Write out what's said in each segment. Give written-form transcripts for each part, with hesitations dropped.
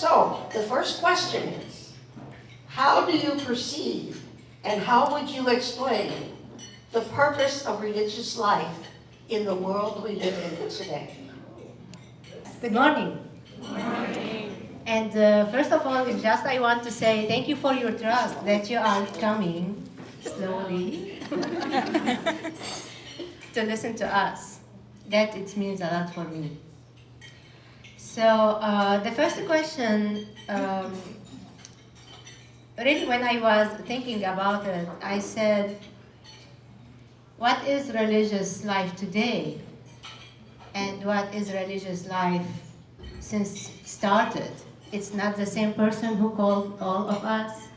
So, the first question is, how do you perceive and how would you explain the purpose of religious life in the world we live in today? Good morning. And first of all, it's just I want to say thank you for your trust that you are coming slowly to listen to us. That it means a lot for me. So the first question, really when I was thinking about it, I said, what is religious life today? And what is religious life since started? It's not the same person who called all of us,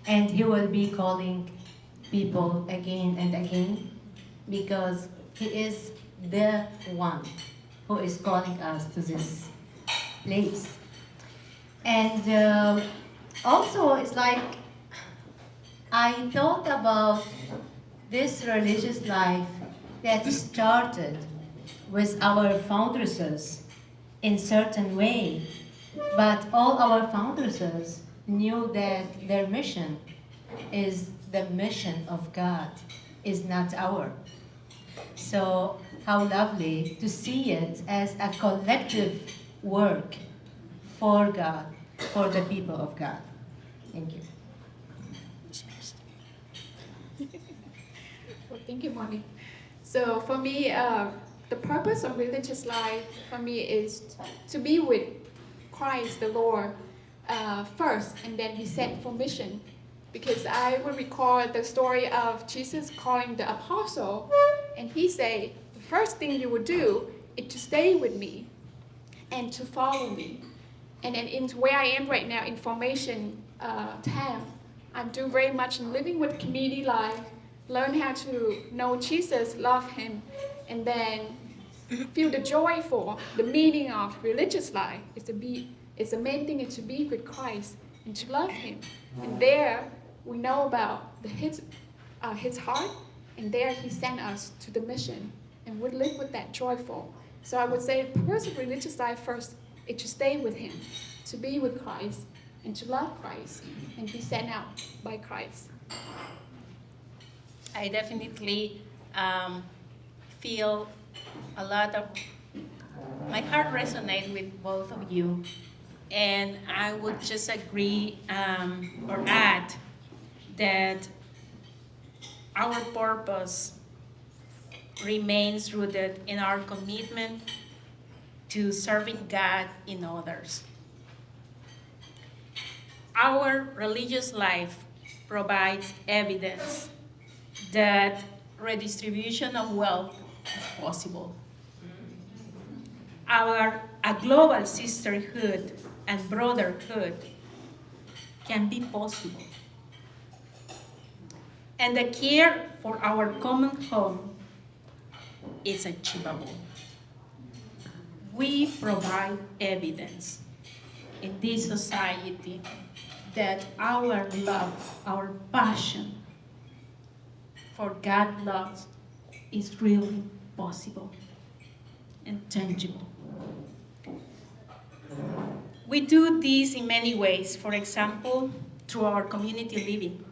and he will be calling people again and again, because he is the one who is calling us to this place. And also, it's like I thought about this religious life that started with our foundresses in certain way, but all our foundresses knew that their mission is the mission of God, is not our. So how lovely to see it as a collective work for God, for the people of God. Thank you. Well, thank you, Monique. So for me, the purpose of religious life for me is to be with Christ the Lord first, and then be sent for mission. Because I will recall the story of Jesus calling the apostle, and he said, the first thing you will do is to stay with me and to follow me. And then in where I am right now in formation time, I'm doing very much in living with community life, learn how to know Jesus, love him, and then feel the joy for the meaning of religious life is to be, it's the main thing is to be with Christ and to love him. And there we know about his heart, and there he sent us to the mission, and we live with that joyful. So I would say the purpose of religious life first is to stay with him, to be with Christ, and to love Christ, and be sent out by Christ. I definitely feel a lot of, my heart resonates with both of you, and I would just agree or add that our purpose remains rooted in our commitment to serving God in others. Our religious life provides evidence that redistribution of wealth is possible. A global sisterhood and brotherhood can be possible. And the care for our common home is achievable. We provide evidence in this society that our love, our passion for God love is really possible and tangible. We do this in many ways. For example, through our community living.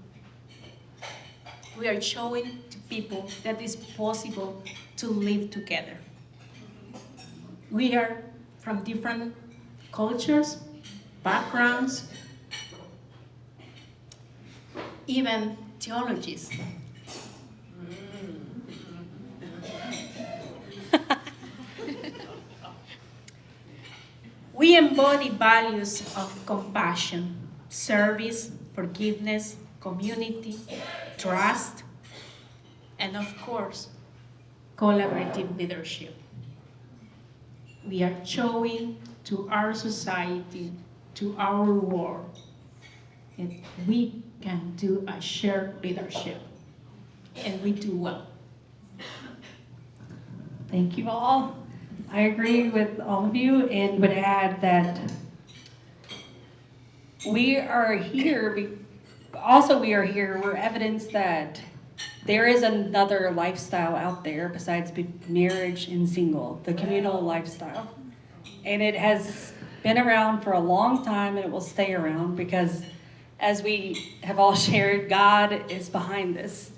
We are showing to people that it's possible to live together. We are from different cultures, backgrounds, even theologies. We embody values of compassion, service, forgiveness, community, trust, and of course, collaborative leadership. We are showing to our society, to our world, that we can do a shared leadership, and we do well. Thank you all. I agree with all of you and would add that we are here, we're here, we're evidence that there is another lifestyle out there besides marriage and single, the communal lifestyle. And it has been around for a long time, and it will stay around because, as we have all shared, God is behind this.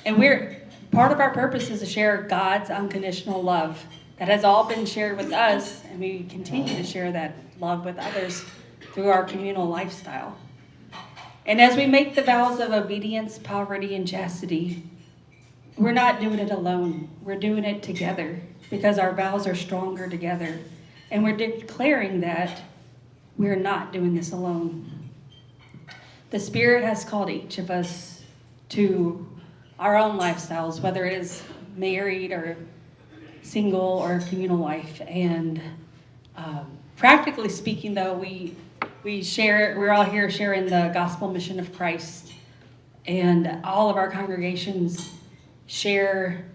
And part of our purpose is to share God's unconditional love that has all been shared with us, and we continue to share that love with others through our communal lifestyle. And as we make the vows of obedience, poverty, and chastity, we're not doing it alone. We're doing it together because our vows are stronger together. And we're declaring that we're not doing this alone. The Spirit has called each of us to our own lifestyles, whether it is married or single or communal life. And practically speaking, though, we're all here sharing the gospel mission of Christ. And all of our congregations share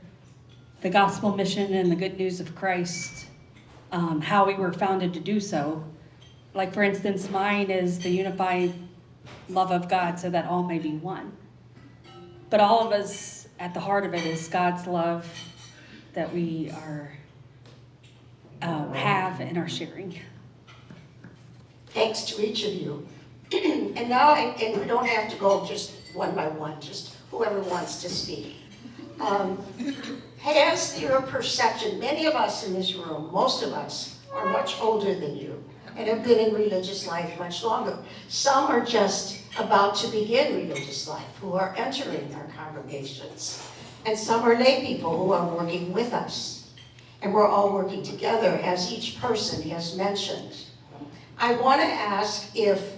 the gospel mission and the good news of Christ, how we were founded to do so. Like, for instance, mine is the unified love of God so that all may be one. But all of us, at the heart of it, is God's love that we have and are sharing. Thanks to each of you. And now, and we don't have to go just one by one, just whoever wants to speak. Has your perception, many of us in this room, most of us, are much older than you and have been in religious life much longer. Some are just about to begin religious life, who are entering our congregations. And some are lay people who are working with us. And we're all working together, as each person has mentioned. I want to ask if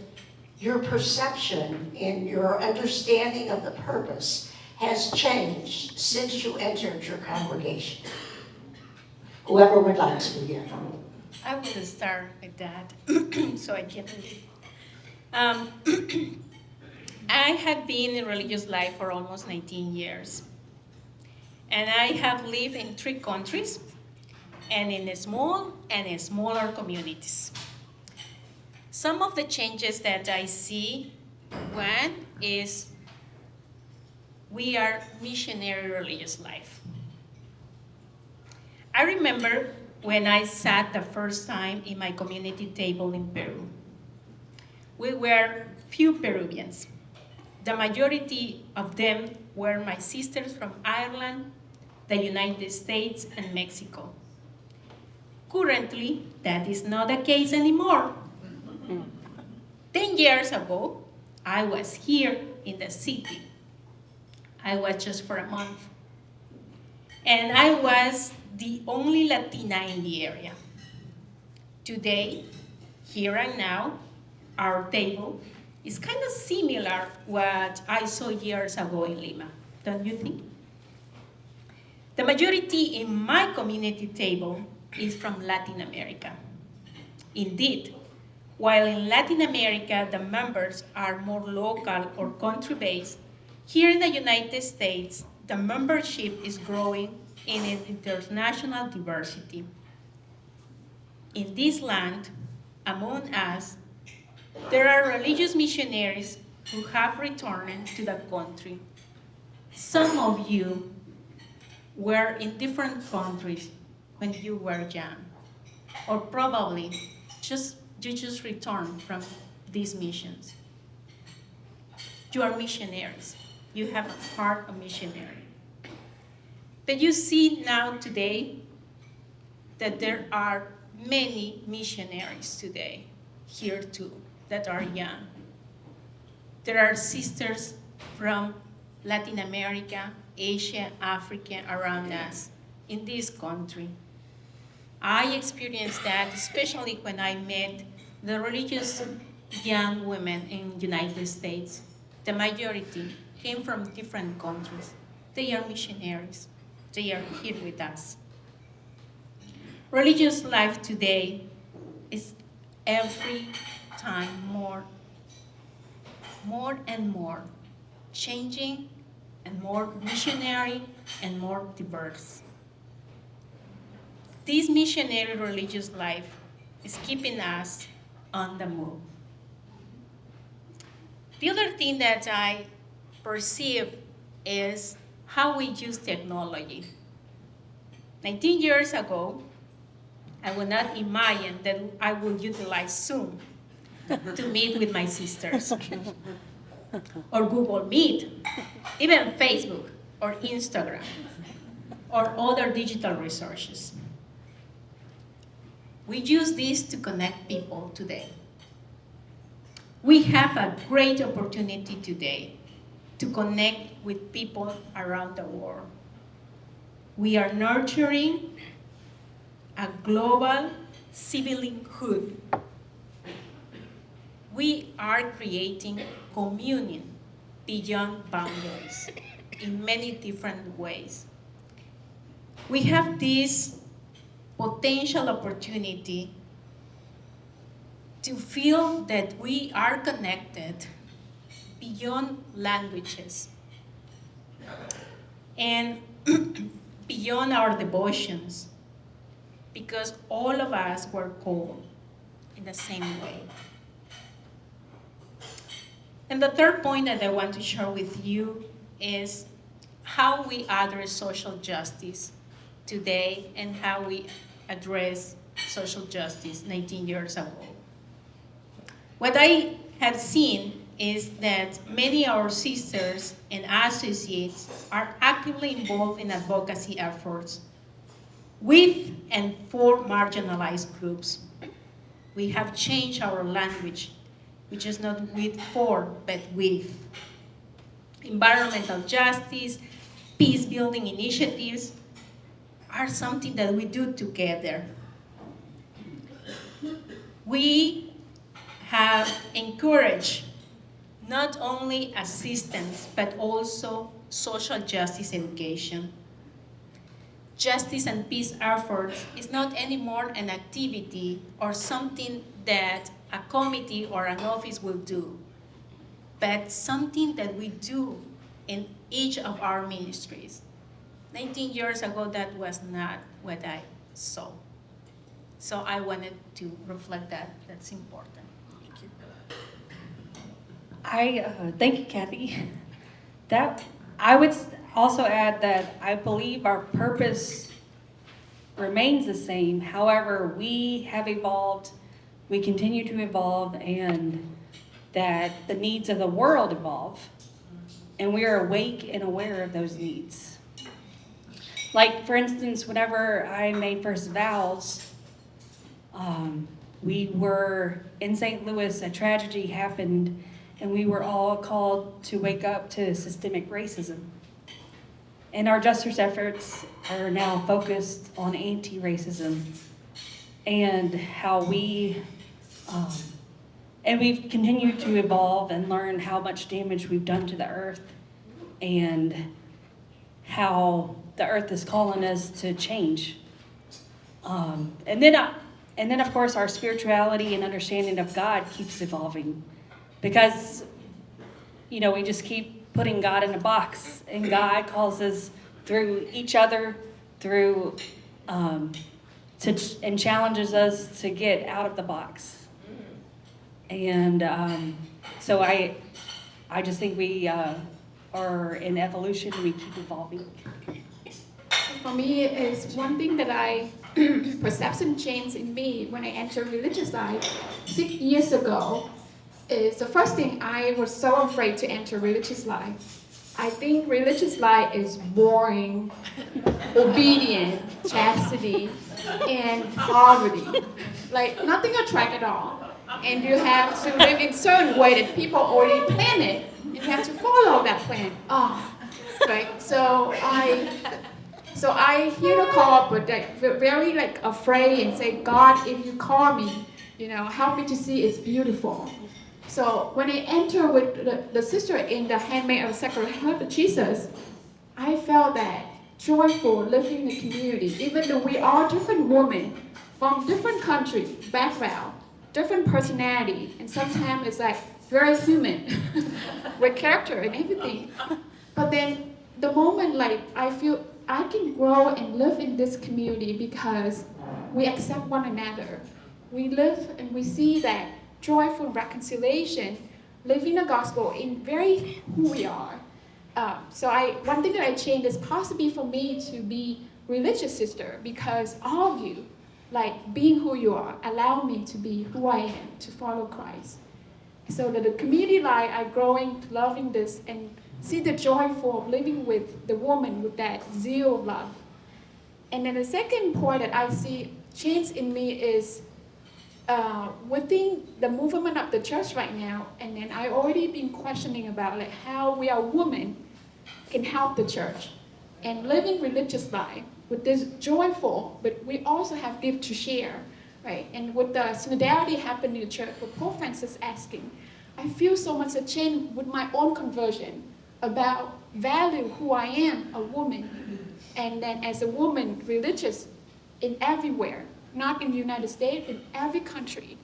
your perception and your understanding of the purpose has changed since you entered your congregation. Whoever would like to begin. I will start with that, so I can read. I have been in religious life for almost 19 years. And I have lived in 3 countries and in small and smaller communities. Some of the changes that I see, one is we are missionary religious life. I remember when I sat the first time in my community table in Peru. We were few Peruvians. The majority of them were my sisters from Ireland, the United States, and Mexico. Currently, that is not the case anymore. 10 years ago, I was here in the city. I was just for a month. And I was the only Latina in the area. Today, here and now, our table is kind of similar what I saw years ago in Lima, don't you think? The majority in my community table is from Latin America. Indeed, while in Latin America the members are more local or country-based, here in the United States, the membership is growing in an international diversity. In this land, among us, there are religious missionaries who have returned to the country. Some of you were in different countries when you were young, or probably you just returned from these missions. You are missionaries. You have a heart of missionary. But you see now today that there are many missionaries today here too that are young. There are sisters from Latin America, Asia, Africa around us in this country. I experienced that especially when I met the religious young women in the United States. The majority came from different countries. They are missionaries. They are here with us. Religious life today is every time more and more changing and more missionary and more diverse. This missionary religious life is keeping us on the move. The other thing that I perceive is how we use technology. 19 years ago, I will not imagine that I will utilize Zoom to meet with my sisters, or Google Meet, even Facebook or Instagram, or other digital resources. We use this to connect people today. We have a great opportunity today to connect with people around the world. We are nurturing a global sisterhood. We are creating communion beyond boundaries in many different ways. We have this potential opportunity to feel that we are connected beyond languages and beyond our devotions, because all of us were called in the same way. And the third point that I want to share with you is how we address social justice today and how we address social justice 19 years ago. What I have seen is that many of our sisters and associates are actively involved in advocacy efforts with and for marginalized groups. We have changed our language, which is not with for, but with. Environmental justice, peace-building initiatives are something that we do together. We have encouraged not only assistance, but also social justice education. Justice and peace efforts is not anymore an activity or something that a committee or an office will do, but something that we do in each of our ministries. 19 years ago, that was not what I saw. So I wanted to reflect that. That's important. Thank you. Thank you, Kathy. That I would also add that I believe our purpose remains the same. However, we have evolved, we continue to evolve, and that the needs of the world evolve, and we are awake and aware of those needs. Like, for instance, whenever I made first vows, we were in St. Louis, a tragedy happened, and we were all called to wake up to systemic racism. And our justice efforts are now focused on anti-racism and how we've continued to evolve and learn how much damage we've done to the earth and how the earth is calling us to change. And then of course our spirituality and understanding of God keeps evolving, because we just keep putting God in a box, and God calls us through each other, and challenges us to get out of the box. And so I just think we are in evolution. We keep evolving. For me, it's one thing that perception changed in me when I entered religious life 6 years ago. Is the first thing I was so afraid to enter religious life. I think religious life is boring, obedient, chastity, and poverty. Like nothing attracts at all. And you have to live in a certain way that people already planned it. You have to follow that plan. Right? So I hear the call, but very afraid and say, God, if you call me, help me to see it's beautiful. So when I enter with the sister in the Handmaid of the Sacred Heart of Jesus, I felt that joyful living in the community, even though we are different women from different country, background, different personality, and sometimes it's very human with character and everything. But then the moment I feel I can grow and live in this community because we accept one another. We live and we see that joyful reconciliation, living the gospel in very who we are. So one thing that I changed is possibly for me to be religious sister, because all of you like being who you are, allow me to be who I am, to follow Christ. So that the community life, I'm growing to loving this and see the joyful of living with the woman with that zeal of love. And then the second point that I see change in me is within the movement of the church right now, and then I already been questioning about like how we are women can help the church and living religious life with this joyful, but we also have gift to share, right? And with the synodality happening in the church, what Pope Francis asking, I feel so much a change with my own conversion about value who I am, a woman, and then as a woman, religious in everywhere, not in the United States, in every country.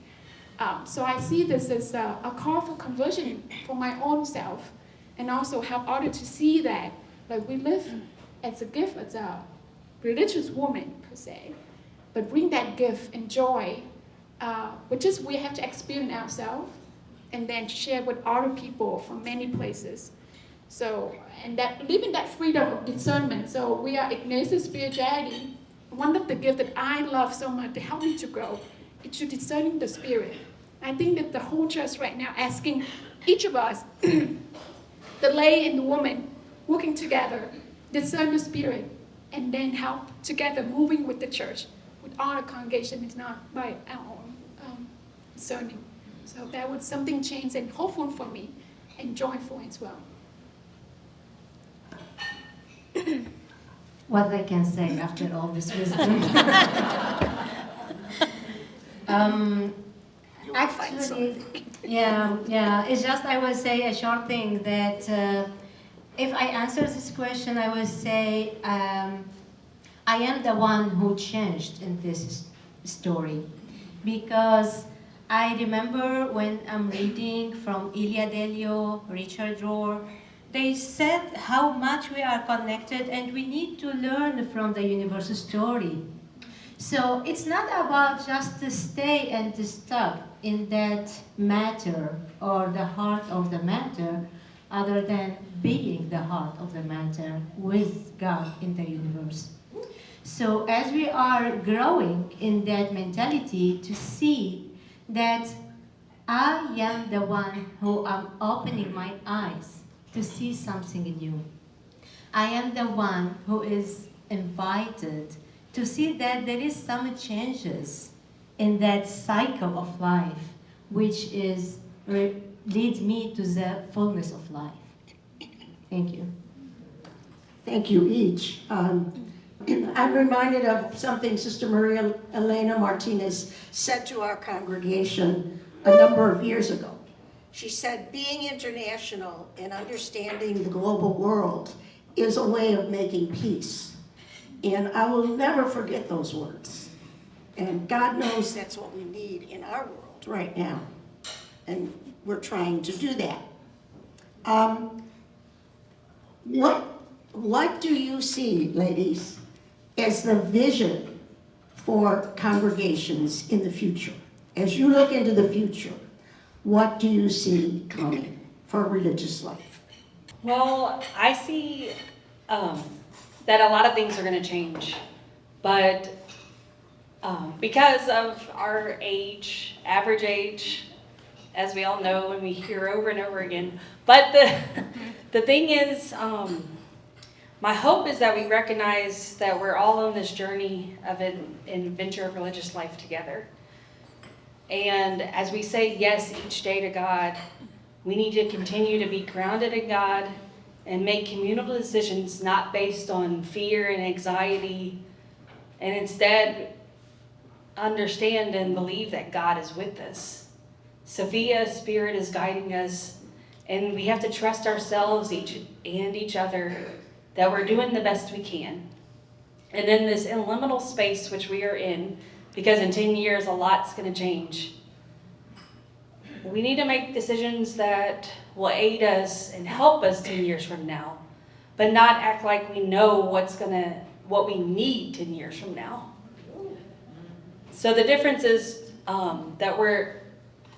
So I see this as a call for conversion for my own self, and also help others to see that like we live as a gift, as a religious woman per se, but bring that gift and joy, which is we have to experience ourselves, and then share with other people from many places. So, and that living that freedom of discernment. So we are Ignatius spirituality. One of the gifts that I love so much to help me to grow is to discerning the spirit. I think that the whole church right now asking each of us, the lay and the woman, working together, discern the spirit, and then help together moving with the church, with our congregation. It's not by our own discerning. So that would something change and hopeful for me and joyful as well. What I can say after all this wisdom. Actually, yeah. It's just I will say a short thing that if I answer this question, I will say I am the one who changed in this story, because I remember when I'm reading from Ilia Delio, Richard Rohr, they said how much we are connected and we need to learn from the universal story. So it's not about just to stay and to stuck in that matter or the heart of the matter, other than being the heart of the matter with God in the universe. So as we are growing in that mentality to see that I am the one who am opening my eyes to see something new. I am the one who is invited to see that there is some changes in that cycle of life, which is leads me to the fullness of life. Thank you. Thank you each. I'm reminded of something Sister Maria Elena Martinez said to our congregation a number of years ago. She said, being international and understanding the global world is a way of making peace. And I will never forget those words. And God knows that's what we need in our world right now. And we're trying to do that. What do you see, ladies, as the vision for congregations in the future? As you look into the future, what do you see coming for religious life? Well, I see that a lot of things are going to change, but because of our age, average age, as we all know and we hear over and over again, but the thing is, my hope is that we recognize that we're all on this journey of an adventure of religious life together. And as we say yes each day to God, we need to continue to be grounded in God and make communal decisions not based on fear and anxiety, and instead understand and believe that God is with us. Sophia's Spirit is guiding us, and we have to trust ourselves each other that we're doing the best we can. And in this illimitable space which we are in, because in 10 years a lot's going to change, we need to make decisions that will aid us and help us 10 years from now, but not act like we know what we need 10 years from now. So the difference is that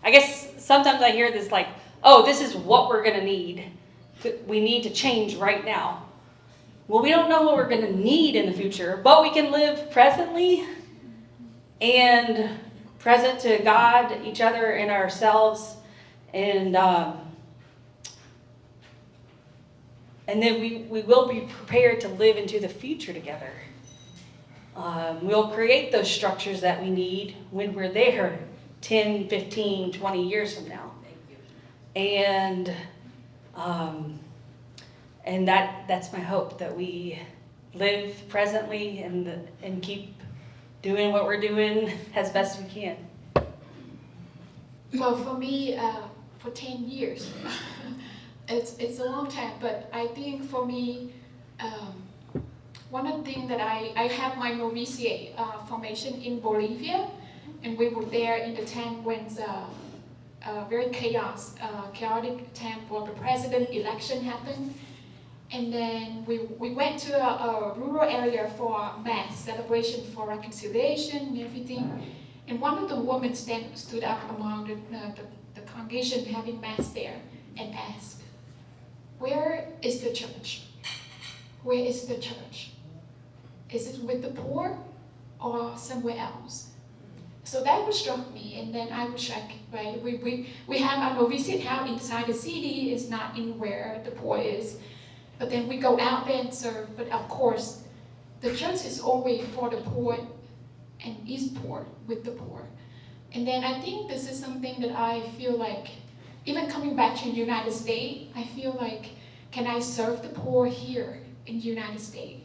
I guess sometimes I hear this like, oh, this is what we're going to need. We need to change right now. Well, we don't know what we're going to need in the future, but we can live presently and present to God, each other, and ourselves, and then we will be prepared to live into the future together. We'll create those structures that we need when we're there 10, 15, 20 years from now. And that's my hope, that we live presently and keep doing what we're doing as best we can. Well, for me, for 10 years, it's a long time, but I think for me, one of the things that I have my novitiate formation in Bolivia, and we were there in the time when very chaotic time for the president election happened. And then we went to a rural area for mass celebration for reconciliation and everything. And one of the women stood up among the congregation having mass there and asked, "Where is the church? Where is the church? Is it with the poor or somewhere else?" So that would struck me, and then I would check, right? We have a novitiate house inside the city, it's not in where the poor is. But then we go out there and serve, but of course, the church is always for the poor and is poor with the poor. And then I think this is something that I feel like, even coming back to the United States, I feel like, can I serve the poor here in the United States?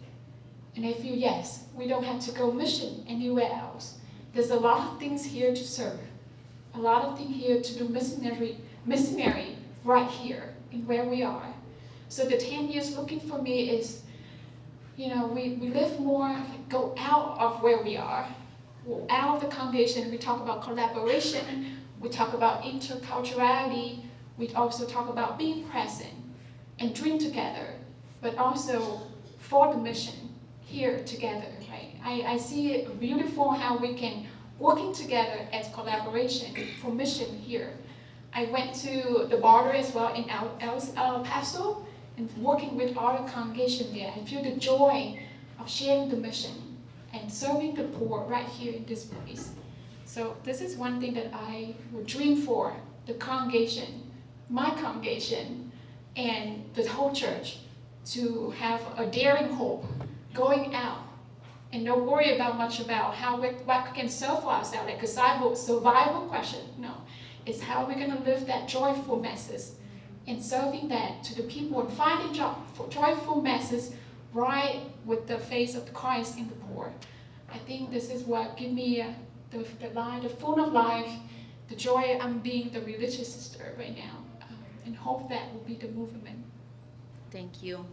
And I feel, yes, we don't have to go mission anywhere else. There's a lot of things here to serve, a lot of things here to do missionary right here in where we are. So the 10 years looking for me is, we live more, like go out of where we are, out of the congregation. We talk about collaboration, we talk about interculturality, we also talk about being present and dream together, but also for the mission here together, right? I see it beautiful how we can working together as collaboration for mission here. I went to the border as well in El Paso, and working with our congregation there. I feel the joy of sharing the mission and serving the poor right here in this place. So this is one thing that I would dream for, the congregation, my congregation, and the whole church, to have a daring hope, going out, and don't worry about much about what we can serve for ourselves, like a survival question. No, it's how we're gonna live that joyful message, and serving that to the people and finding joyful message right with the face of Christ in the poor. I think this is what give me the line, the full of life, the joy I'm being the religious sister right now, and hope that will be the movement. Thank you.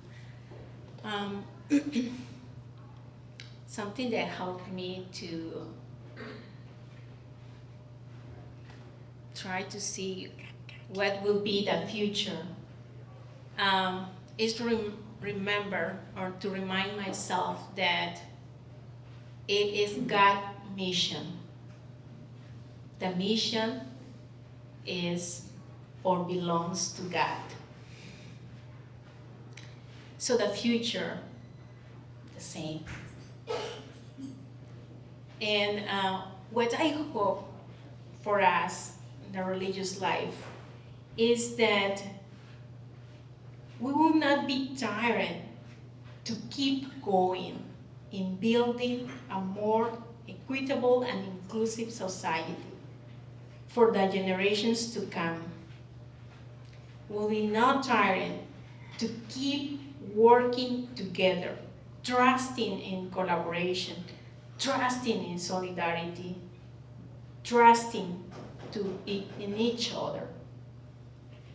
Something that helped me to try to see what will be the future is to remember or to remind myself that it is God's mission. The mission is or belongs to God. So the future, the same. And what I hope for us in the religious life is that we will not be tired to keep going in building a more equitable and inclusive society for the generations to come. We will be not tired to keep working together, trusting in collaboration, trusting in solidarity, trusting in each other.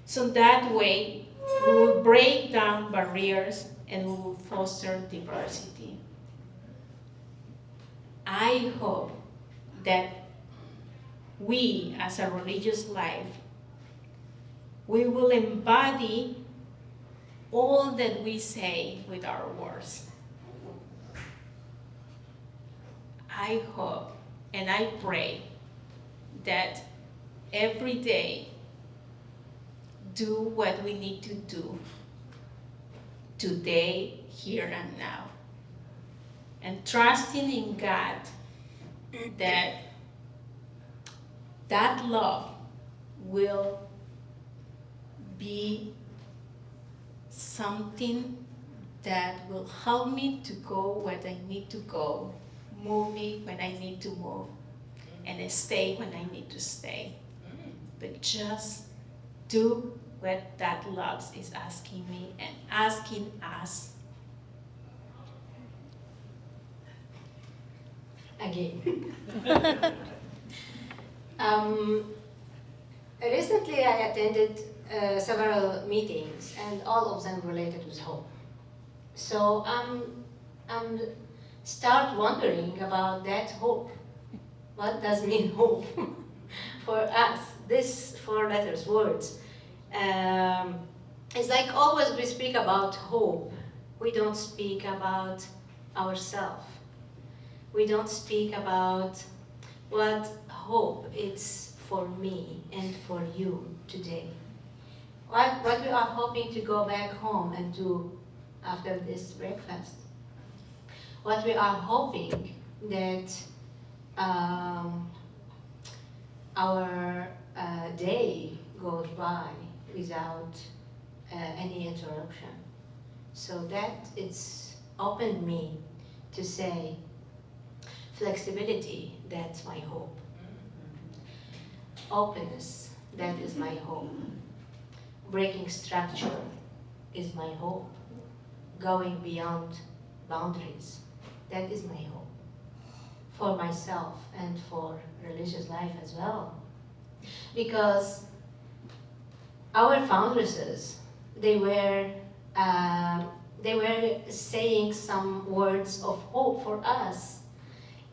So that way, we will break down barriers and we will foster diversity. I hope that we, as a religious life, we will embody all that we say with our words. I hope and I pray that every day do what we need to do today, here and now. And trusting in God that that love will be something that will help me to go where I need to go, move me when I need to move, and then stay when I need to stay. But just do what that love is asking me and asking us. Again. Recently I attended several meetings and all of them related with hope. So I'm start wondering about that hope. What does mean hope for us? This 4 letters, words. It's like always we speak about hope. We don't speak about ourselves. We don't speak about what hope is for me and for you today. What we are hoping to go back home and do after this breakfast. What we are hoping that our day goes by without any interruption. So that it's opened me to say, flexibility, that's my hope. Openness, that is my hope. Breaking structure is my hope. Going beyond boundaries, that is my hope. For myself and for religious life as well. Because our foundresses, they were saying some words of hope for us.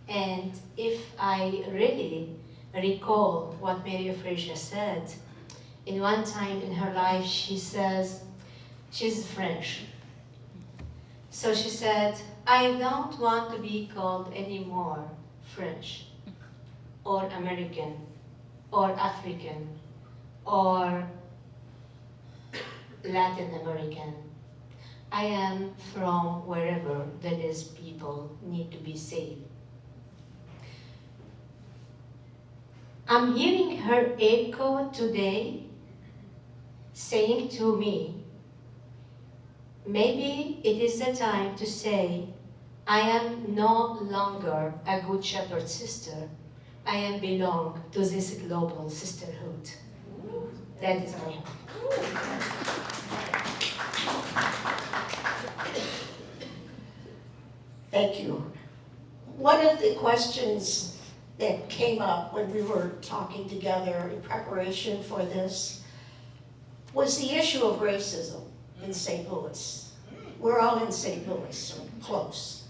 And if I really recall what Mary of Frisia said, in one time in her life she says, she's French. So she said, I don't want to be called anymore French, or American, or African, or Latin American. I am from wherever there is people need to be saved. I'm hearing her echo today saying to me, maybe it is the time to say, I am no longer a good shepherd sister. I am belong to this global sisterhood. That is my hope. Thank you. One of the questions that came up when we were talking together in preparation for this was the issue of racism in St. Louis. We're all in St. Louis, so close.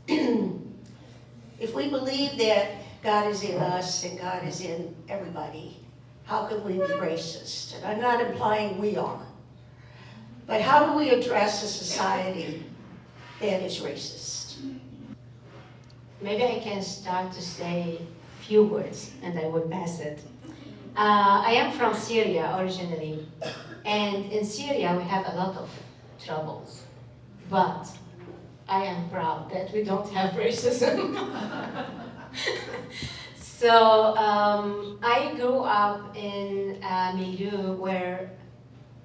If we believe that God is in us and God is in everybody, how can we be racist? And I'm not implying we are. But how do we address a society that is racist? Maybe I can start to say a few words and I will pass it. I am from Syria originally, and in Syria we have a lot of troubles, but I am proud that we don't have racism. So I grew up in a milieu where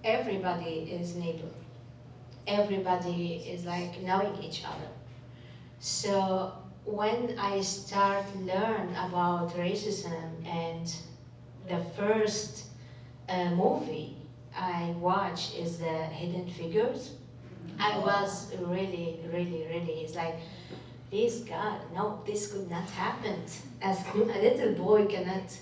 everybody is neighbor. Everybody is like knowing each other. So when I start learn about racism, and the first movie I watch is the Hidden Figures, I was really, it's like, please God, no, this could not happen. As a little boy cannot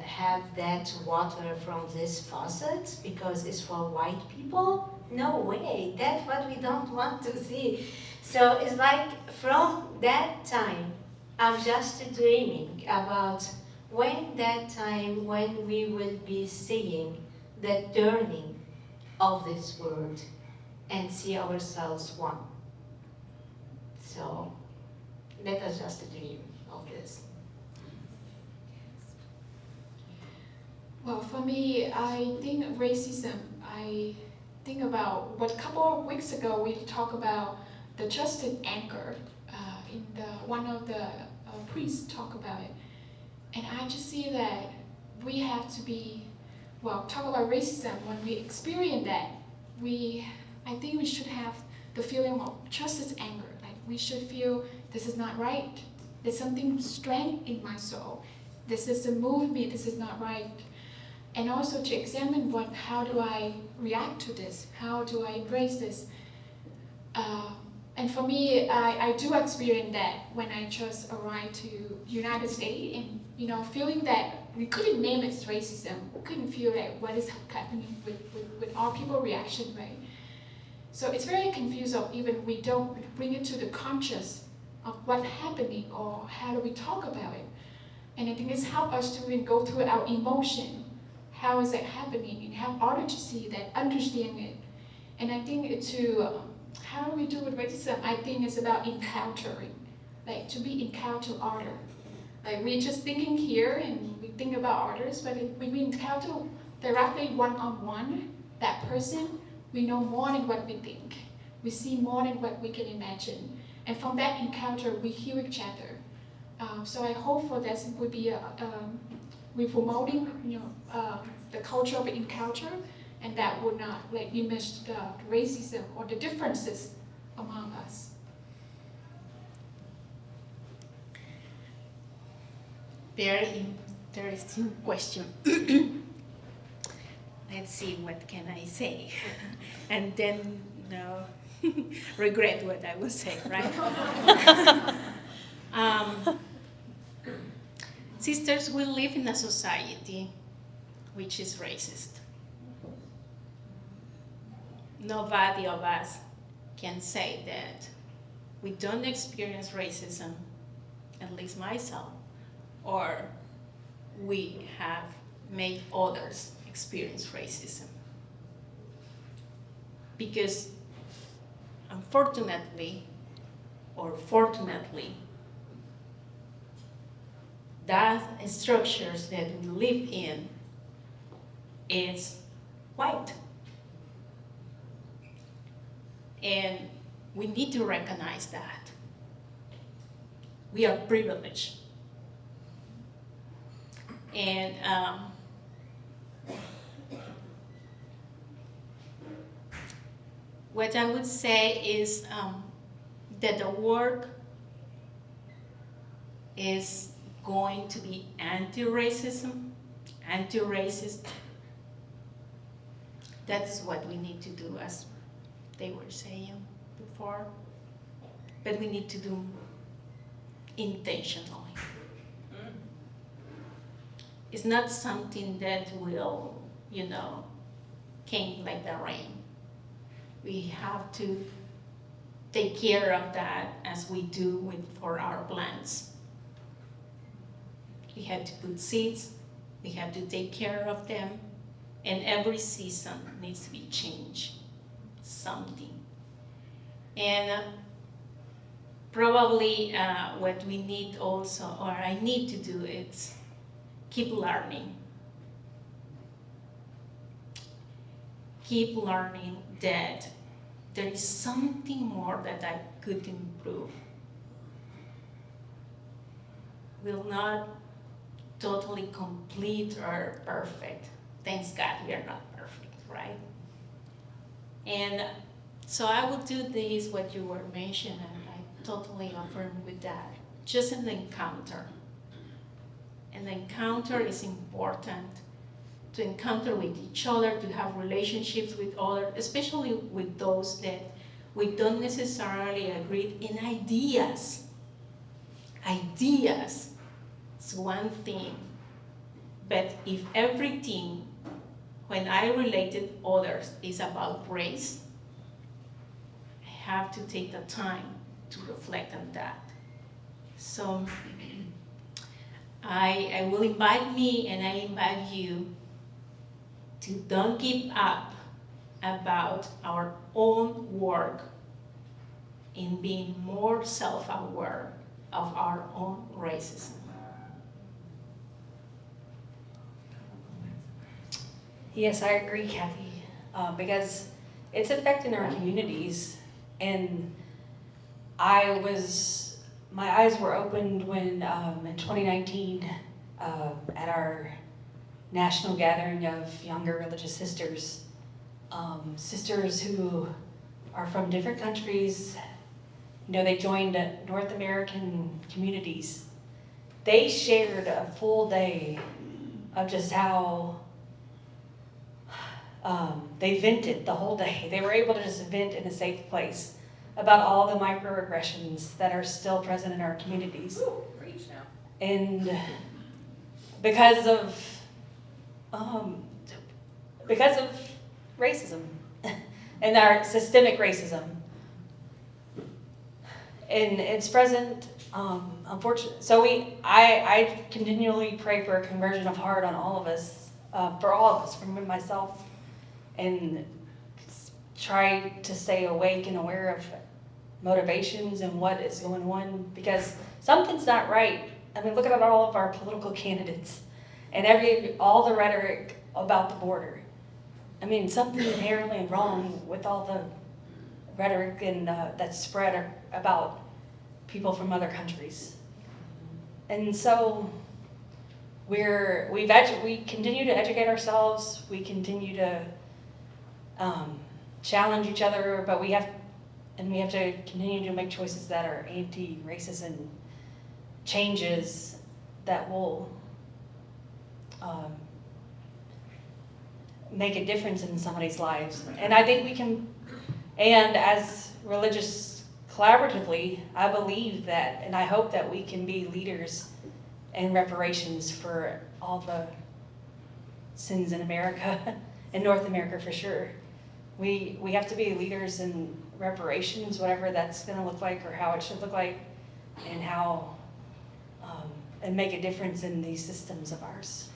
have that water from this faucet because it's for white people? No way, that's what we don't want to see. So it's like from that time, I'm just dreaming about when that time when we will be seeing the turning of this world and see ourselves one. So let us just dream of this. Well, for me, I think racism, I think about what a couple of weeks ago we talked about the trusted anchor in one of the priests talk about it. And I just see that we have to be, talk about racism, when we experience that, I think we should have the feeling of just as anger. Like we should feel this is not right. There's something strange in my soul. This doesn't move me, this is not right. And also to examine how do I react to this? How do I embrace this? And for me, I do experience that when I just arrived to United States, and feeling that we couldn't name it as racism. We couldn't feel like what is happening with our people reaction, right? So it's very confusing. Even we don't bring it to the conscious of what's happening or how do we talk about it. And I think it's helped us to even go through our emotion. How is it happening? And help others to see that, understand it. And I think how do we do with racism? I think it's about encountering, like to be encounter other. Like we're just thinking here and we think about others, but when we encounter directly one-on-one that person, we know more than what we think. We see more than what we can imagine. And from that encounter, we hear each other. So I hope for this would be we're promoting the culture of encounter, and that would not diminish the racism or the differences among us. Very interesting question. Let's see, what can I say? And then regret what I will say, right? Sisters, we live in a society which is racist. Nobody of us can say that we don't experience racism, at least myself, or we have made others experience racism. Because unfortunately, or fortunately, that structures that we live in is white. And we need to recognize that. We are privileged. And what I would say is that the work is going to be anti-racism, anti-racist. That's what we need to do, as they were saying before. But we need to do intentionally. It's not something that will, came like the rain. We have to take care of that as we do for our plants. We have to put seeds, we have to take care of them, and every season needs to be changed, something. And probably what we need also, or I need to do, is keep learning. Keep learning that there is something more that I could improve. Will not totally complete or perfect. Thanks God we are not perfect, right? And so I will do this, what you were mentioning, and I totally affirm with that. Just an encounter. An encounter is important, to encounter with each other, to have relationships with others, especially with those that we don't necessarily agree in ideas. Ideas is one thing, but if everything, when I related others, is about race, I have to take the time to reflect on that. So I will invite me, and I invite you to don't give up about our own work in being more self-aware of our own racism. Yes, I agree, Kathy, because it's affecting our communities. And I was my eyes were opened when in 2019 at our national gathering of younger religious sisters, sisters who are from different countries. They joined North American communities. They shared a full day of just how they vented the whole day. They were able to just vent in a safe place about all the microaggressions that are still present in our communities. Ooh, preach now. And because of racism and our systemic racism. And it's present, unfortunately. So I continually pray for a conversion of heart on all of us, for all of us, from myself, and try to stay awake and aware of motivations and what is going on, because something's not right. I mean, look at all of our political candidates and all the rhetoric about the border. I mean, something inherently wrong with all the rhetoric and that's spread about people from other countries. And so we continue to educate ourselves. We continue to challenge each other, but we have to continue to make choices that are anti-racist and changes that will make a difference in somebody's lives. And I think we can, and as religious collaboratively, I believe that, and I hope that we can be leaders in reparations for all the sins in America, in North America for sure. We have to be leaders in reparations, whatever that's going to look like or how it should look like, and how and make a difference in these systems of ours.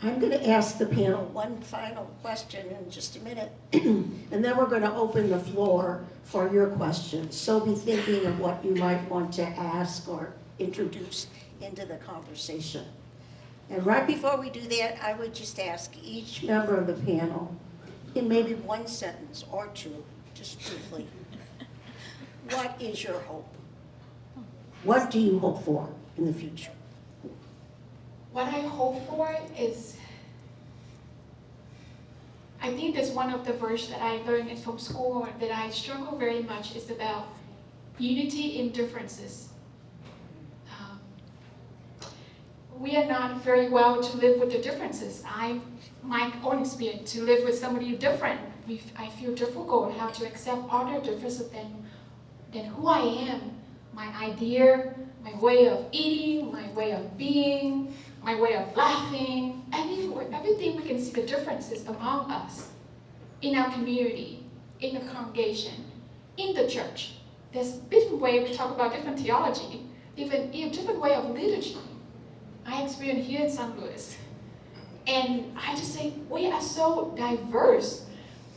I'm going to ask the panel one final question in just a minute, and then we're going to open the floor for your questions. So be thinking of what you might want to ask or introduce into the conversation. And right before we do that, I would just ask each member of the panel, in maybe one sentence or two, just briefly, what is your hope? What do you hope for in the future? What I hope for is, I think that's one of the verses that I learned from school that I struggle very much, is about unity in differences. We are not very well to live with the differences. My own experience, to live with somebody different, I feel difficult how to accept other differences than who I am, my idea, my way of eating, my way of being, my way of laughing, everything we can see the differences among us, in our community, in the congregation, in the church. There's different way we talk about different theology, even a different way of liturgy. I experienced here in St. Louis. And I just say, we are so diverse.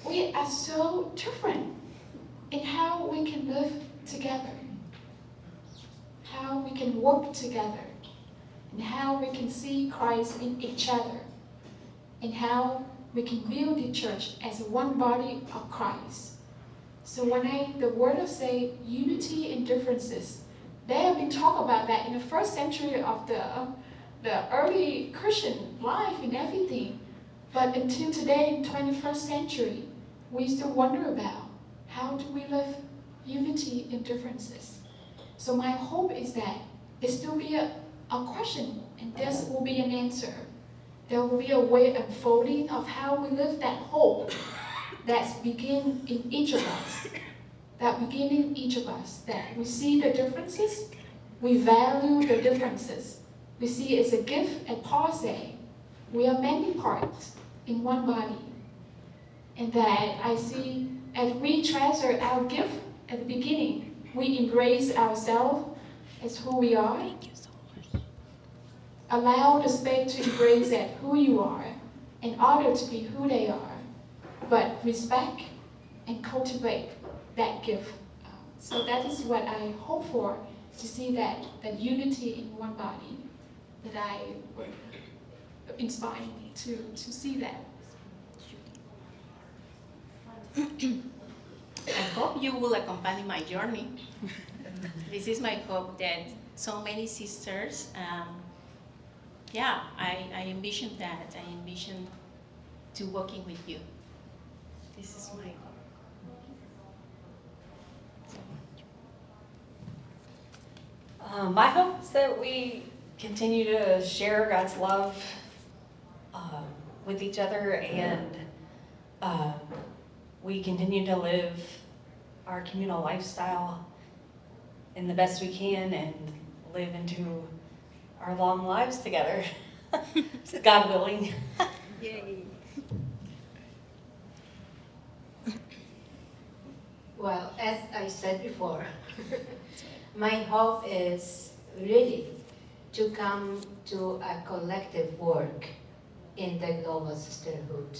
We are so different in how we can live together, how we can work together, and how we can see Christ in each other, and how we can build the church as one body of Christ. So when the word of say unity in differences, they have been talking about that in the first century of the early Christian life and everything. But until today, in 21st century, we still wonder about how do we live unity in differences. So my hope is that there still be a question, and there will be an answer. There will be a way unfolding of how we live that hope that's begin in each of us. That begin in each of us. That we see the differences, we value the differences. We see it's a gift, and Paul say, we are many parts in one body. And that I see, as we treasure our gift at the beginning, we embrace ourselves as who we are. Thank you so much. Allow the space to embrace that who you are, in order to be who they are. But respect and cultivate that gift. So that is what I hope for, to see that unity in one body, that I would inspire me to see that. I hope you will accompany my journey. This is my hope that so many sisters, I envision that. I envision to working with you. This is my hope. My hope is that we continue to share God's love with each other, and we continue to live our communal lifestyle in the best we can and live into our long lives together, God willing. Yay. Well, as I said before, my hope is really to come to a collective work in the global sisterhood,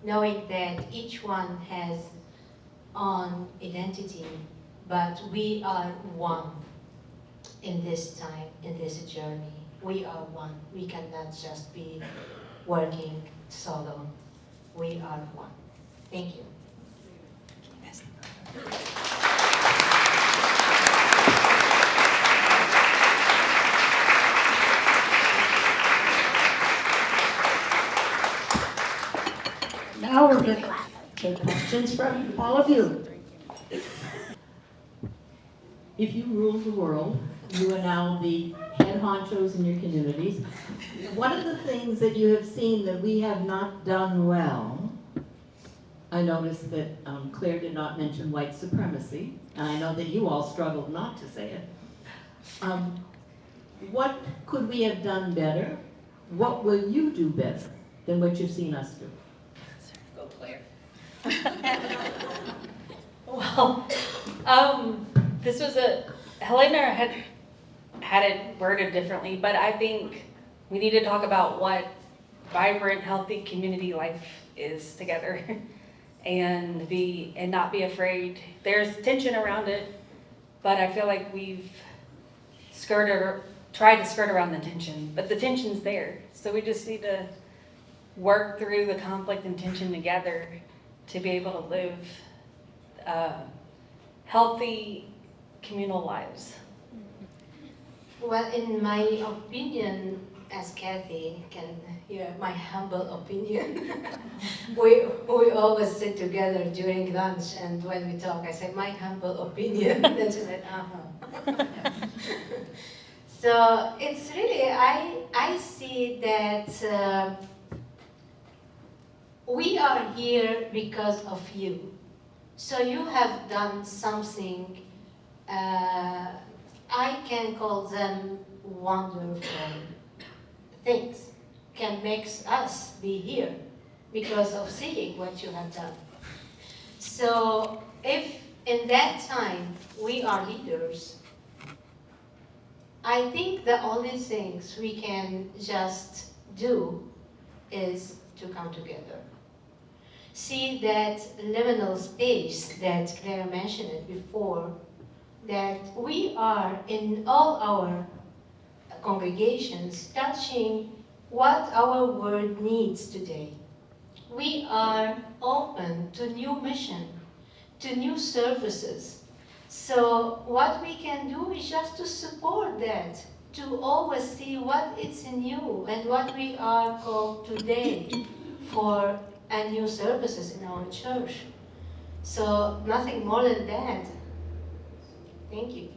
knowing that each one has own identity, but we are one in this time, in this journey. We are one. We cannot just be working solo. We are one. Thank you. Now we're going to take questions from all of you. If you rule the world, you are now the head honchos in your communities. One of the things that you have seen that we have not done well, I noticed that Claire did not mention white supremacy, and I know that you all struggled not to say it. What could we have done better? What will you do better than what you've seen us do? Go Claire. Well, this was Helena had it worded differently, but I think we need to talk about what vibrant, healthy community life is together, and not be afraid. There's tension around it, but I feel like we've tried to skirt around the tension, but the tension's there. So we just need to work through the conflict and tension together to be able to live healthy communal lives. Well, in my opinion, as Kathy can hear my humble opinion, we always sit together during lunch, and when we talk, I say, my humble opinion. Then she said, uh-huh. So it's really, I see that we are here because of you. So you have done something, I can call them wonderful things, can make us be here because of seeing what you have done. So if in that time we are leaders, I think the only things we can just do is to come together. See that liminal space that Claire mentioned it before, that we are in all our congregations touching what our world needs today. We are open to new mission, to new services. So what we can do is just to support that, to always see what is new and what we are called today for and new services in our church. So nothing more than that. Thank you.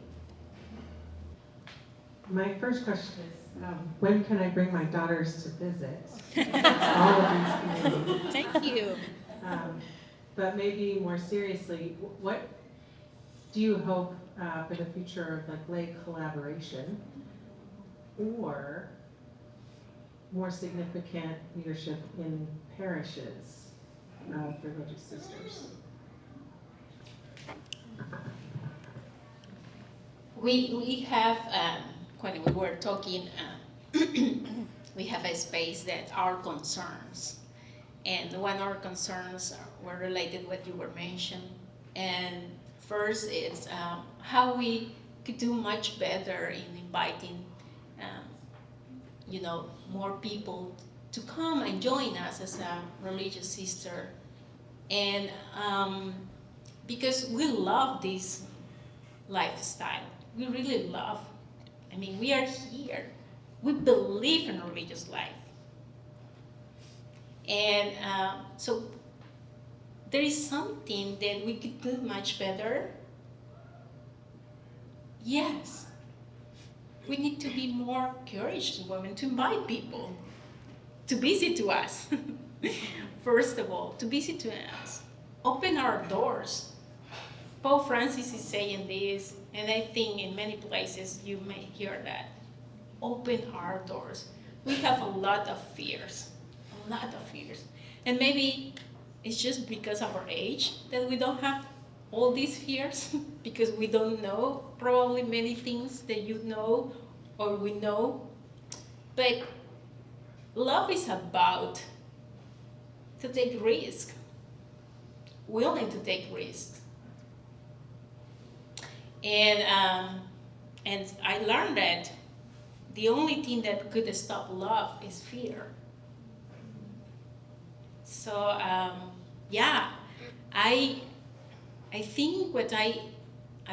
My first question is, when can I bring my daughters to visit all of these communities? Thank you. But maybe more seriously, what do you hope for the future of like lay collaboration, or more significant leadership in parishes for religious sisters? We have, when we were talking, we have a space that our concerns. And one of our concerns were related to what you were mentioning. And first is how we could do much better in inviting, more people to come and join us as a religious sister. And because we love this lifestyle. We really love. I mean, we are here. We believe in religious life. And so there is something that we could do much better. Yes. We need to be more courageous women to invite people to visit to us. First of all, to visit to us. Open our doors. Pope Francis is saying this, and I think in many places you may hear that. Open our doors. We have a lot of fears, And maybe it's just because of our age that we don't have all these fears, because we don't know probably many things that you know or we know. But love is about to take risk, willing to take risks. And I learned that the only thing that could stop love is fear. So yeah, I think what I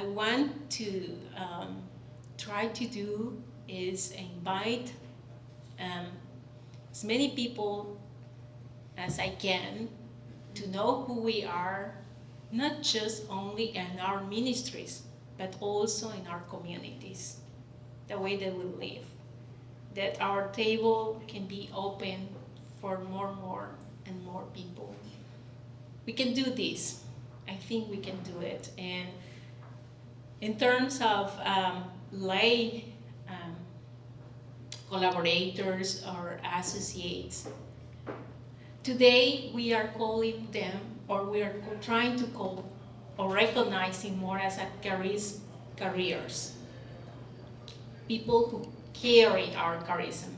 want to try to do is invite as many people as I can to know who we are, not just only in our ministries, but also in our communities, the way that we live, that our table can be open for more and more people. We can do this. I think we can do it. And in terms of lay collaborators or associates, today we are calling them, or we are trying to call or recognizing more as a careers. People who carry our charism.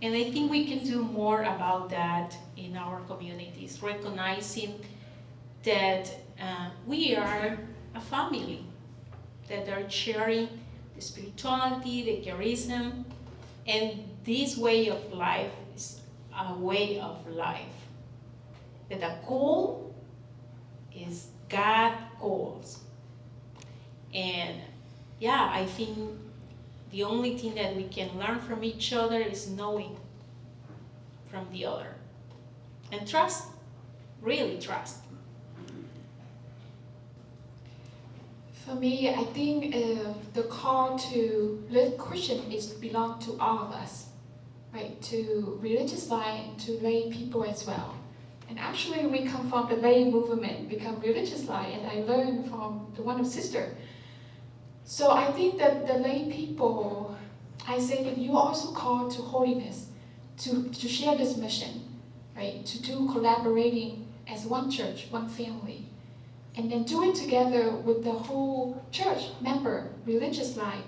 And I think we can do more about that in our communities, recognizing that we are a family, that are sharing the spirituality, the charism, and this way of life is a way of life. That the call is God calls. And yeah, I think the only thing that we can learn from each other is knowing from the other. And trust, really trust. For me, I think the call to live Christian is belong to all of us, right? To religious life, to lay people as well. And actually, we come from the lay movement, become religious life, and I learned from the one of sister. So I think that the lay people, I say that you also called to holiness, to share this mission, right? To do collaborating as one church, one family. And then do it together with the whole church member, religious life,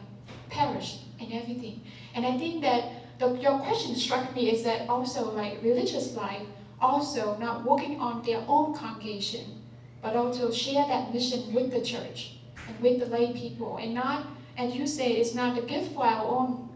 parish, and everything. And I think that your question struck me is that also like religious life, also not working on their own congregation, but also share that mission with the church and with the lay people. And not, as you say, it's not a gift for our own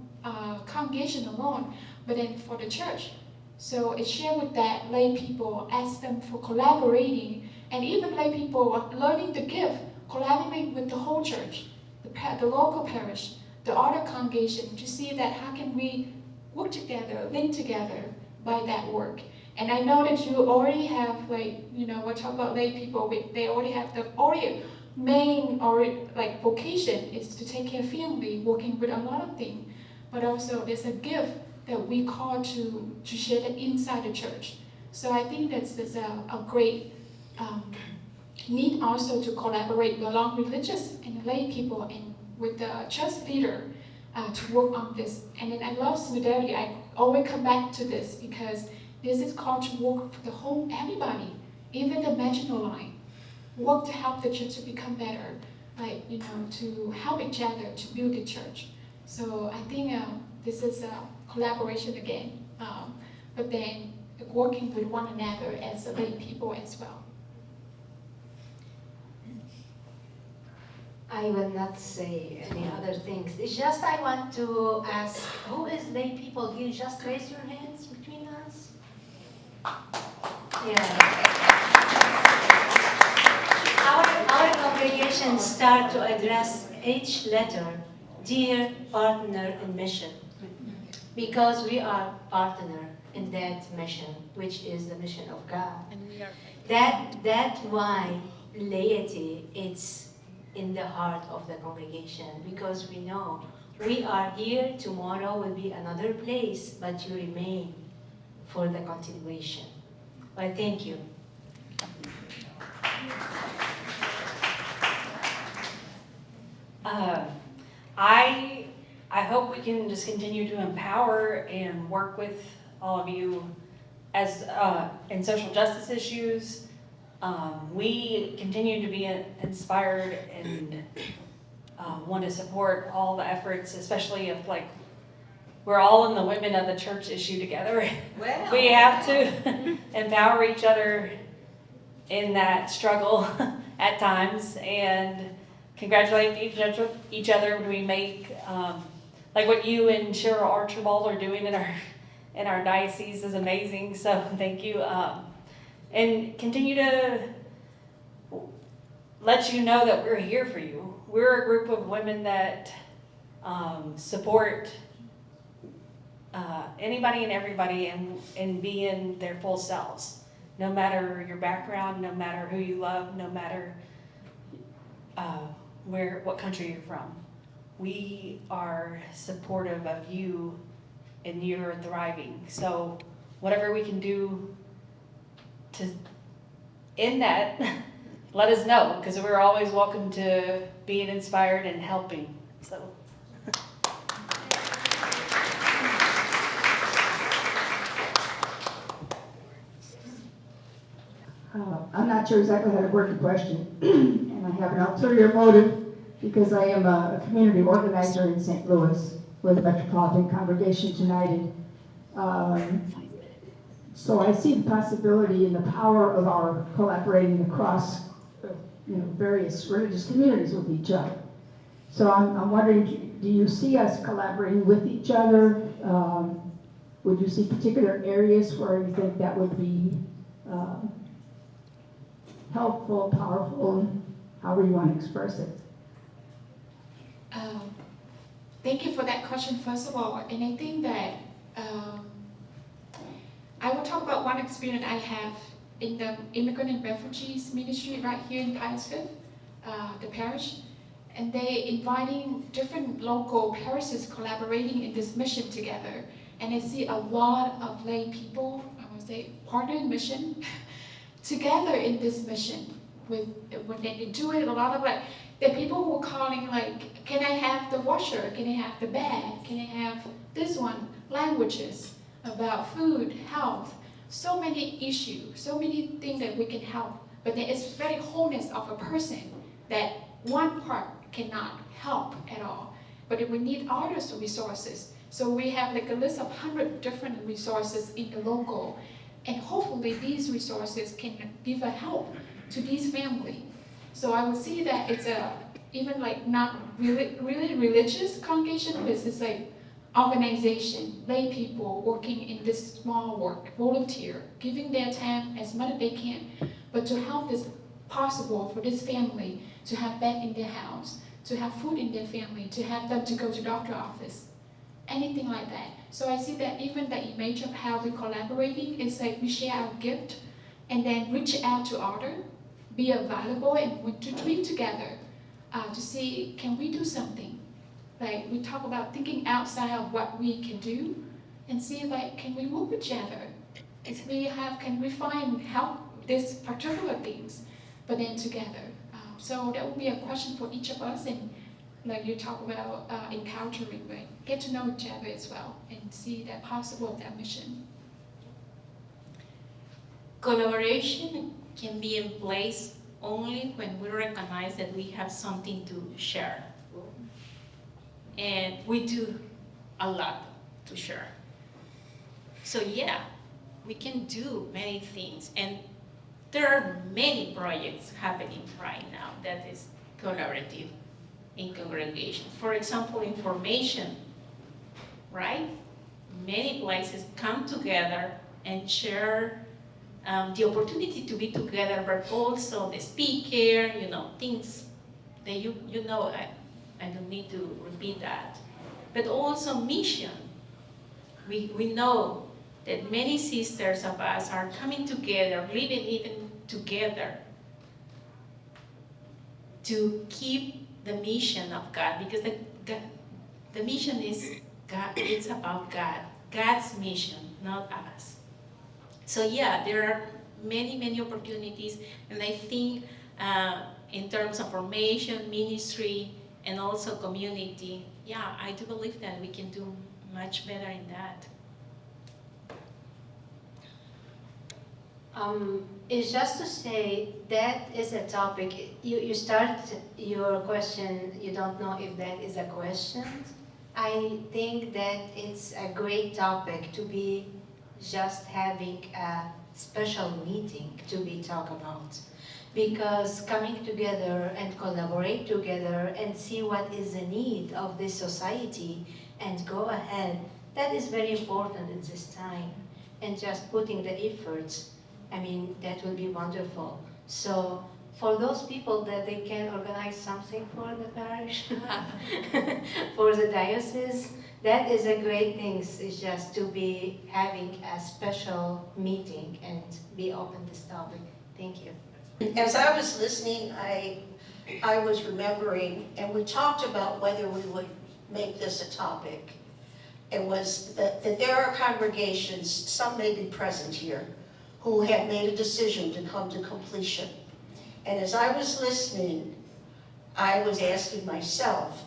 congregation alone, but then for the church. So it's share with that lay people, ask them for collaborating. And even lay people are learning the gift, collaborating with the whole church, the local parish, the other congregation, to see that how can we work together, link together by that work. And I know that you already have, like, you know, we're talking about lay people, they already have the main vocation is to take care of family, working with a lot of things. But also there's a gift that we call to share that inside the church. So I think that's a great need also to collaborate along religious and lay people and with the church leader to work on this. And then I love solidarity. I always come back to this because this is called to work for the whole everybody, even the marginalized. Work to help the church to become better, like, you know, to help each other to build the church. So I think this is a collaboration again, but then working with one another as lay people as well. I will not say any other things. It's just I want to ask, who is lay people? Can you just raise your hands between us? Yeah. questions start to address each letter, dear partner in mission, because we are partner in that mission, which is the mission of God. And we are That's why laity is in the heart of the congregation, because we know we are here, tomorrow will be another place, but you remain for the continuation. Well, thank you. I hope we can just continue to empower and work with all of you as in social justice issues. We continue to be inspired and want to support all the efforts, especially if like we're all in the women of the church issue together. Well, We have to empower each other in that struggle at times and congratulate each other when we make like what you and Cheryl Archibald are doing in our diocese is amazing. So thank you, and continue to let you know that we're here for you. We're a group of women that support anybody and everybody and being their full selves, no matter your background, no matter who you love, no matter what country you're from. We are supportive of you and you're thriving. So whatever we can do to end that, let us know, because we're always welcome to being inspired and helping. So. I'm not sure exactly how to word the question, and I have an ulterior motive because I am a community organizer in St. Louis with Metropolitan Congregations United. So I see the possibility and the power of our collaborating across, various religious communities with each other. So I'm wondering, do you see us collaborating with each other? Would you see particular areas where you think that would be helpful, powerful, however you want to express it? Thank you for that question, first of all. And I think that I will talk about one experience I have in the Immigrant and Refugees Ministry right here in Titusville, the parish. And they inviting different local parishes collaborating in this mission together. And I see a lot of lay people, I would say partner in mission, together in this mission. When they do it, a lot of like, the people who are calling like, can I have the washer? Can I have the bag? Can I have this one? Languages about food, health, so many issues, so many things that we can help. But there is very wholeness of a person that one part cannot help at all. But we need other resources. So we have like a list of 100 different resources in the local. And hopefully these resources can give a help to these families. So I would see that it's even like not really religious congregation, but it's like organization, lay people working in this small work, volunteer, giving their time as much as they can, but to help this possible for this family to have bed in their house, to have food in their family, to have them to go to doctor's office, anything like that. So I see that even the image of how we're collaborating is like we share our gift and then reach out to others, be available and want to dream together to see, can we do something? Like we talk about thinking outside of what we can do and see like, can we work with each other? Can we find help these particular things, but then together. So that would be a question for each of us, and like you talk about encountering, right? Get to know each other as well and see that possible of that mission. Collaboration can be in place only when we recognize that we have something to share. And we do a lot to share. So yeah, we can do many things. And there are many projects happening right now that is collaborative in congregations. For example, information, right? Many places come together and share the opportunity to be together, but also the speaker, things That you know, I don't need to repeat that. But also mission. We know that many sisters of us are coming together, living even together, to keep the mission of God, because the mission is God. It's about God, God's mission, not us. So yeah, there are many opportunities, and I think in terms of formation, ministry, and also community, yeah, I do believe that we can do much better in that. It's just to say that is a topic. You start your question, you don't know if that is a question. I think that it's a great topic to be just having a special meeting to be talk about. Because coming together and collaborate together and see what is the need of this society and go ahead, that is very important at this time. And just putting the efforts, I mean, that will be wonderful. So for those people that they can organize something for the parish, for the diocese, that is a great thing. It's just to be having a special meeting and be open this topic. Thank you. As I was listening, I was remembering, and we talked about whether we would make this a topic. It was that there are congregations, some may be present here, who have made a decision to come to completion. And as I was listening, I was asking myself,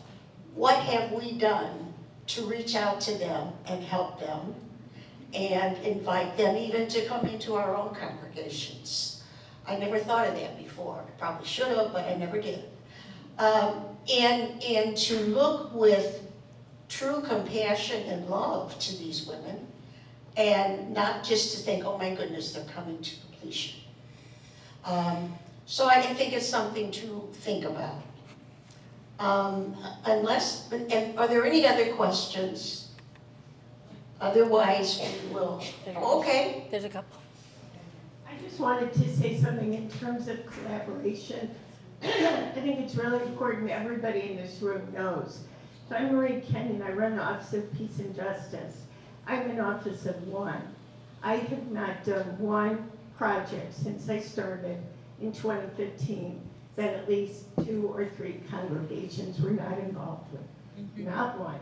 what have we done to reach out to them and help them and invite them even to come into our own congregations? I never thought of that before. I probably should have, but I never did. And to look with true compassion and love to these women, and not just to think, oh my goodness, they're coming to completion. So I think it's something to think about. Are there any other questions? Otherwise, we will. Okay. There's a couple. I just wanted to say something in terms of collaboration. I think it's really important everybody in this room knows. So I'm Marie Kenyon, I run the Office of Peace and Justice. I'm an office of one. I have not done one project since I started in 2015 that at least 2 or 3 congregations were not involved with, not one.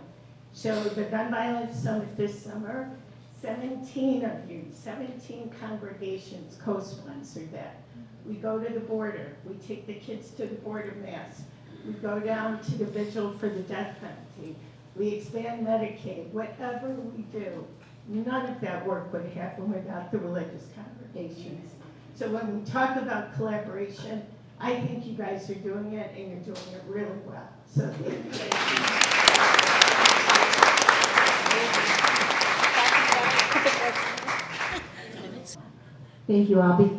So the Gun Violence Summit this summer, 17 of you, 17 congregations co-sponsored that. We go to the border, we take the kids to the border mass, we go down to the vigil for the death penalty, we expand Medicaid, whatever we do, none of that work would happen without the religious congregations. So when we talk about collaboration, I think you guys are doing it and you're doing it really well. So Thank you. I'll be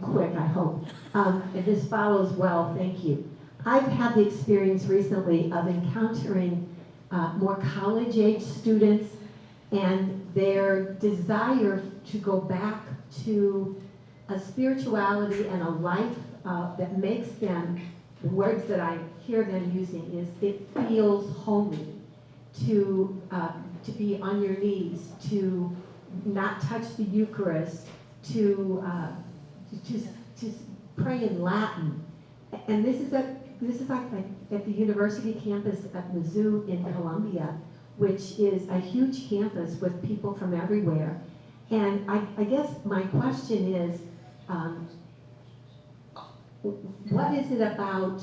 quick, I hope. If this follows well, thank you. I've had the experience recently of encountering more college-age students and their desire to go back to a spirituality and a life that makes them, the words that I hear them using is, it feels holy to be on your knees, to not touch the Eucharist, to just pray in Latin. And this is like at the university campus at Mizzou in Columbia, which is a huge campus with people from everywhere. And I guess my question is, what is it about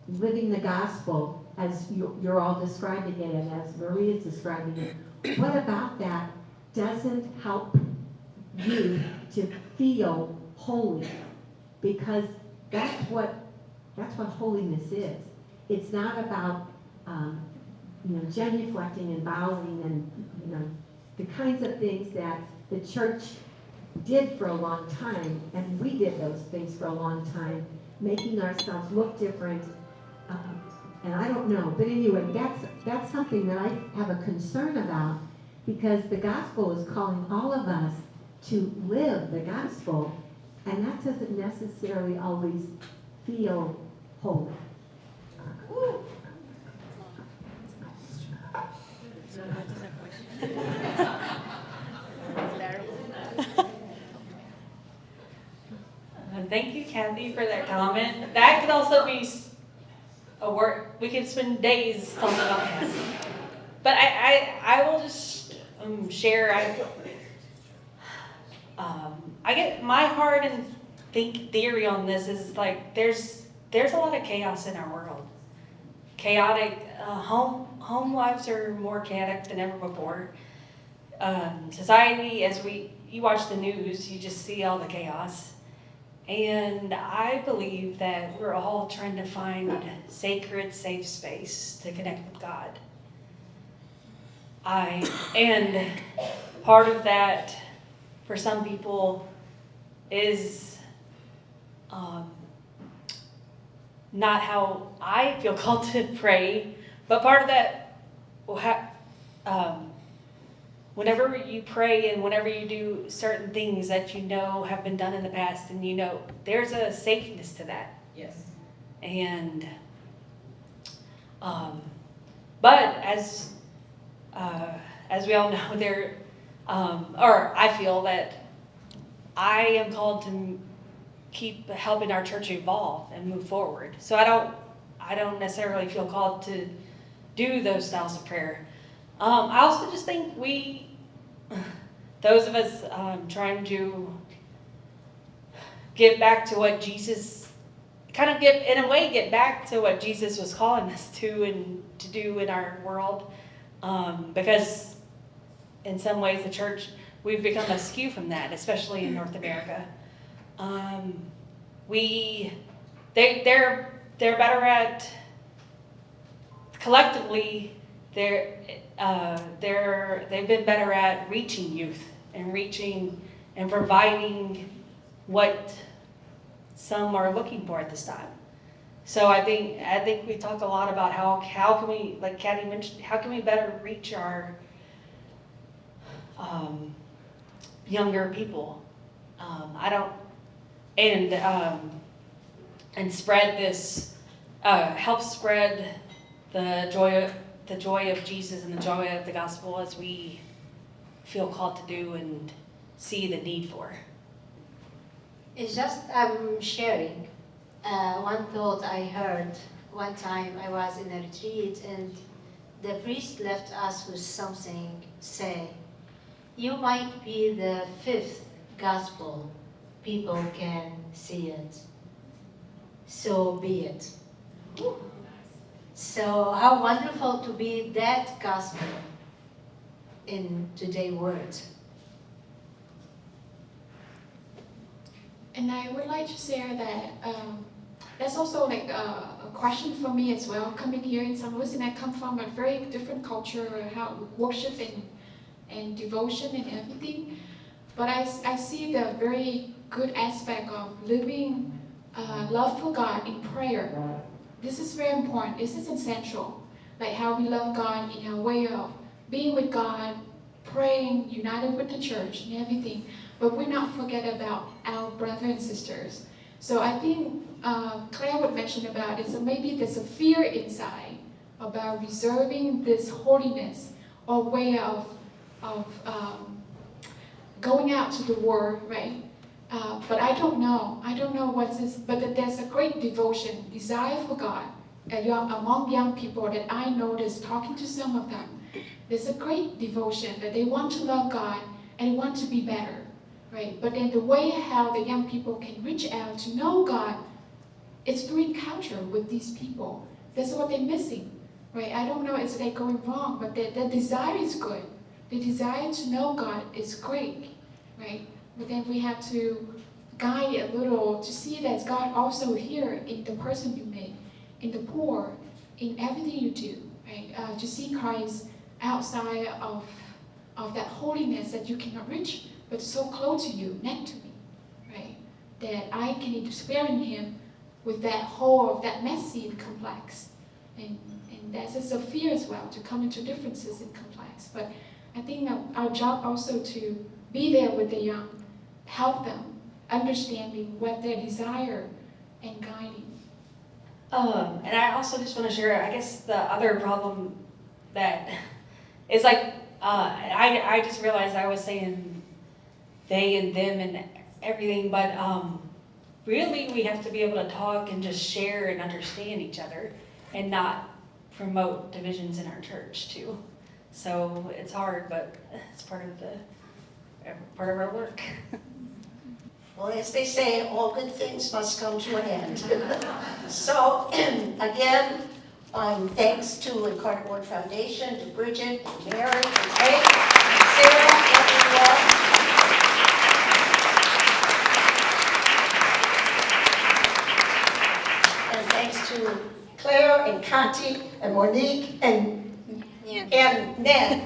living the gospel as you're all describing it and as Marie is describing it? What about that doesn't help you to feel holy? Because that's what holiness is. It's not about genuflecting and bowing and the kinds of things that the church did for a long time, and we did those things for a long time, making ourselves look different. And I don't know, but anyway, that's something that I have a concern about, because the gospel is calling all of us to live the gospel, and that doesn't necessarily always feel holy. Thank you, Kathy, for that comment. That could also be a word, we could spend days talking about that. But I will just share, I get my heart and theory on this is like, there's a lot of chaos in our world. Chaotic, home lives are more chaotic than ever before. Society, you watch the news, you just see all the chaos. And I believe that we're all trying to find sacred, safe space to connect with God. And part of that, for some people, is not how I feel called to pray, but part of that will whenever you pray and whenever you do certain things that you know have been done in the past, and you know there's a safeness to that. Yes. And but as we all know, or I feel that I am called to keep helping our church evolve and move forward. So I don't necessarily feel called to do those styles of prayer. I also just think those of us trying to get back to what Jesus, get back to what Jesus was calling us to and to do in our world. Because in some ways the church, we've become askew from that, especially in North America. They're better at, collectively, they've been better at reaching youth and providing what some are looking for at this time. So I think we talk a lot about how can we, like Katty mentioned, how can we better reach our younger people? And spread this, help spread the joy of Jesus and the joy of the gospel as we feel called to do and see the need for. It's just sharing one thought I heard one time. I was in a retreat and the priest left us with something, say, you might be the 5th gospel, people can see it, so be it. So how wonderful to be that gospel in today's world. And I would like to share that that's also like a question for me as well. Coming here in St. Louis, and I come from a very different culture, how worship and devotion and everything. But I see the very good aspect of living love for God in prayer. This is very important. This is essential. Like how we love God in a way of being with God, praying, united with the church and everything. But we not forget about our brothers and sisters. So I think Claire would mention about it. So maybe there's a fear inside about reserving this holiness or way of going out to the world, right? But I don't know. I don't know what's this. But that there's a great devotion, desire for God among young people that I noticed talking to some of them. There's a great devotion that they want to love God and they want to be better. Right? But then the way how the young people can reach out to know God, it's through encounter with these people. That's what they're missing. Right? I don't know if they're going wrong, but the desire is good. The desire to know God is great. Right? But then we have to guide a little to see that God also here in the person you make, in the poor, in everything you do. Right? To see Christ outside of that holiness that you cannot reach, but so close to you, next to me, right? That I can experience Him with that whole of that messy and complex. And that's just a fear as well, to come into differences and complex. But I think our job also to be there with the young, help them, understanding what their desire and guiding. And I also just want to share, I guess the other problem that is like, I just realized I was saying they and them and everything, but really we have to be able to talk and just share and understand each other and not promote divisions in our church too. So it's hard, but it's part of our work. Well, as they say, all good things must come to an end. So, again, thanks to the Carter Ward Foundation, to Bridget, to Mary, to Kate, and Sarah, everyone. And thanks to Claire and Katty and Monique and Nhan.